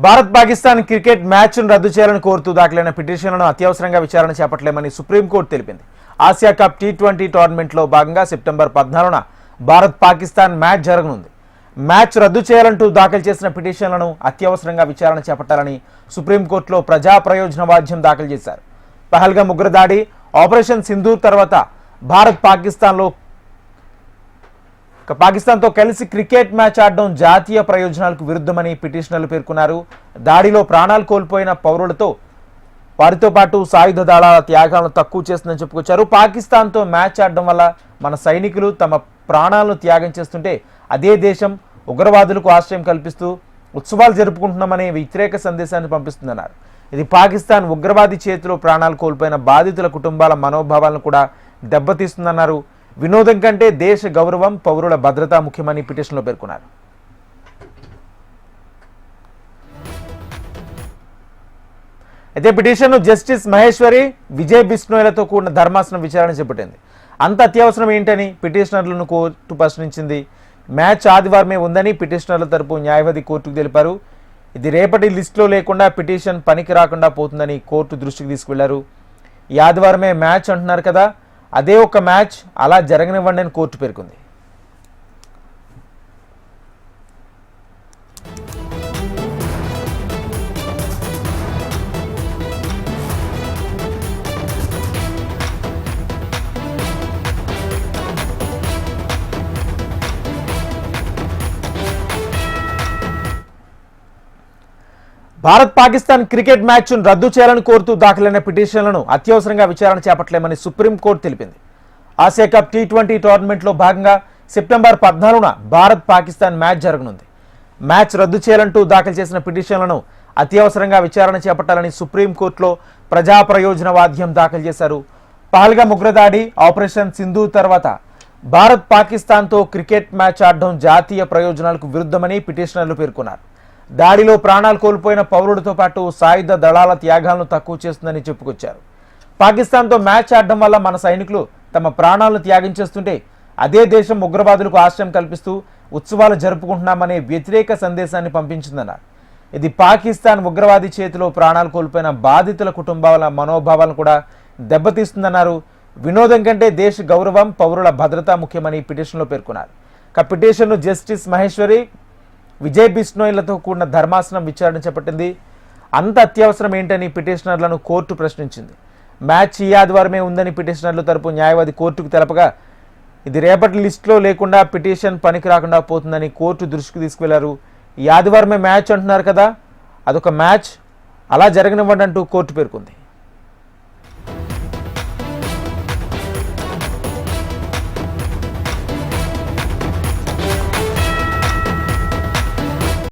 Bharat Pakistan cricket మ్యాచ్ను రద్దు చేయాలని కోరుతూ దాఖలైన పిటిషన్లను అత్యవసరంగా విచారణ చేపట్టలేమని సుప్రీంకోర్టు తెలిపింది. ఆసియా కప్ టీ20 టోర్నమెంట్లో భాగంగా సెప్టెంబర్ 14న భారత్ పాకిస్తాన్ మ్యాచ్ జరగనుంది. మ్యాచ్ రద్దు చేయాలంటూ దాఖలు చేసిన పిటిషన్లను అత్యవసరంగా విచారణ చేపట్టాలని సుప్రీంకోర్టులో ప్రజా ప్రయోజన వాద్యం దాఖలు చేశారు. పహల్గామ్ ఉగ్రదాడి, ఆపరేషన్ సింధూర్ తర్వాత భారత్ పాకిస్తాన్తో కలిసి క్రికెట్ మ్యాచ్ ఆడడం జాతీయ ప్రయోజనాలకు విరుద్ధమని పిటిషనర్లు పేర్కొన్నారు. దాడిలో ప్రాణాలు కోల్పోయిన పౌరులతో వారితో పాటు సాయుధ దళాల త్యాగాలను తక్కువ చేస్తుందని చెప్పుకొచ్చారు. పాకిస్తాన్తో మ్యాచ్ ఆడడం వల్ల మన సైనికులు తమ ప్రాణాలను త్యాగం చేస్తుంటే అదే దేశం ఉగ్రవాదులకు ఆశ్రయం కల్పిస్తూ ఉత్సవాలు జరుపుకుంటున్నామనే వ్యతిరేక సందేశాన్ని పంపిస్తుందన్నారు. ఇది పాకిస్తాన్ ఉగ్రవాది చేతిలో ప్రాణాలు కోల్పోయిన బాధితుల కుటుంబాల మనోభావాలను కూడా దెబ్బతీస్తుందన్నారు. వినోదం కంటే దేశ గౌరవం, పౌరుల భద్రత ముఖ్యమని పిటిషన్లో పేర్కొన్నారు. అయితే పిటిషన్ను జస్టిస్ మహేశ్వరి, విజయ్ బిష్ణోయ్లతో కూడిన ధర్మాసనం విచారణ చేపట్టింది. అంత అత్యవసరం ఏంటని పిటిషనర్లను కోర్టు ప్రశ్నించింది. మ్యాచ్ ఆదివారమే ఉందని పిటిషనర్ల తరపు న్యాయవాది కోర్టుకు తెలిపారు. ఇది రేపటి లిస్టులో లేకుండా పిటిషన్ పనికి రాకుండా పోతుందని కోర్టు దృష్టికి తీసుకువెళ్లారు. ఈ ఆదివారమే మ్యాచ్ అంటున్నారు కదా, అదే ఒక మ్యాచ్ అలా జరగనివ్వండి అని కోర్టు పేర్కొంది. భారత్ పాకిస్తాన్ క్రికెట్ మ్యాచ్ను రద్దు చేయాలని కోరుతూ దాఖలైన పిటిషన్లను అత్యవసరంగా విచారణ చేపట్టలేమని సుప్రీంకోర్టు తెలిపింది. ఆసియా కప్ టీ20 టోర్నమెంట్లో భాగంగా సెప్టెంబర్ 14న భారత్ పాకిస్తాన్ మ్యాచ్ జరగనుంది. మ్యాచ్ రద్దు చేయాలంటూ దాఖలు చేసిన పిటిషన్లను అత్యవసరంగా విచారణ చేపట్టాలని సుప్రీంకోర్టులో ప్రజా ప్రయోజన వాద్యం దాఖలు చేశారు. పహల్గామ్ ఉగ్రదాడి, ఆపరేషన్ సింధూర్ తర్వాత భారత్ పాకిస్తాన్తో క్రికెట్ మ్యాచ్ ఆడడం జాతీయ ప్రయోజనాలకు విరుద్ధమని పిటిషనర్లు పేర్కొన్నారు. దాడిలో ప్రాణాలు కోల్పోయిన పౌరులతో పాటు సాయుధ దళాల త్యాగాలను తక్కువ చేస్తుందని చెప్పుకొచ్చారు. పాకిస్తాన్తో మ్యాచ్ ఆడడం వల్ల మన సైనికులు తమ ప్రాణాలను త్యాగం చేస్తుంటే అదే దేశం ఉగ్రవాదులకు ఆశ్రయం కల్పిస్తూ ఉత్సవాలు జరుపుకుంటున్నామనే వ్యతిరేక సందేశాన్ని పంపించిందన్నారు. ఇది పాకిస్తాన్ ఉగ్రవాది చేతిలో ప్రాణాలు కోల్పోయిన బాధితుల కుటుంబాల మనోభావాలను కూడా దెబ్బతీస్తుందన్నారు. వినోదం కంటే దేశ గౌరవం, పౌరుల భద్రత ముఖ్యమని పిటిషన్లో పేర్కొన్నారు. పిటిషన్ను జస్టిస్ మహేశ్వరి, విజయ్ బిష్ణోయ్లతో కూడిన ధర్మాసనం విచారణ చేపట్టింది. అంత అత్యవసరం ఏంటని పిటిషనర్లను కోర్టు ప్రశ్నించింది. మ్యాచ్ ఈ ఆదివారమే ఉందని పిటిషనర్ల తరపు న్యాయవాది కోర్టుకు తెలపగా ఇది రేపటి లిస్టులో లేకుండా పిటిషన్ పనికి రాకుండా పోతుందని కోర్టు దృష్టికి తీసుకువెళ్లారు. ఈ ఆదివారమే మ్యాచ్ అంటున్నారు కదా, అదొక మ్యాచ్ అలా జరగనివ్వండి అంటూ కోర్టు పేర్కొంది.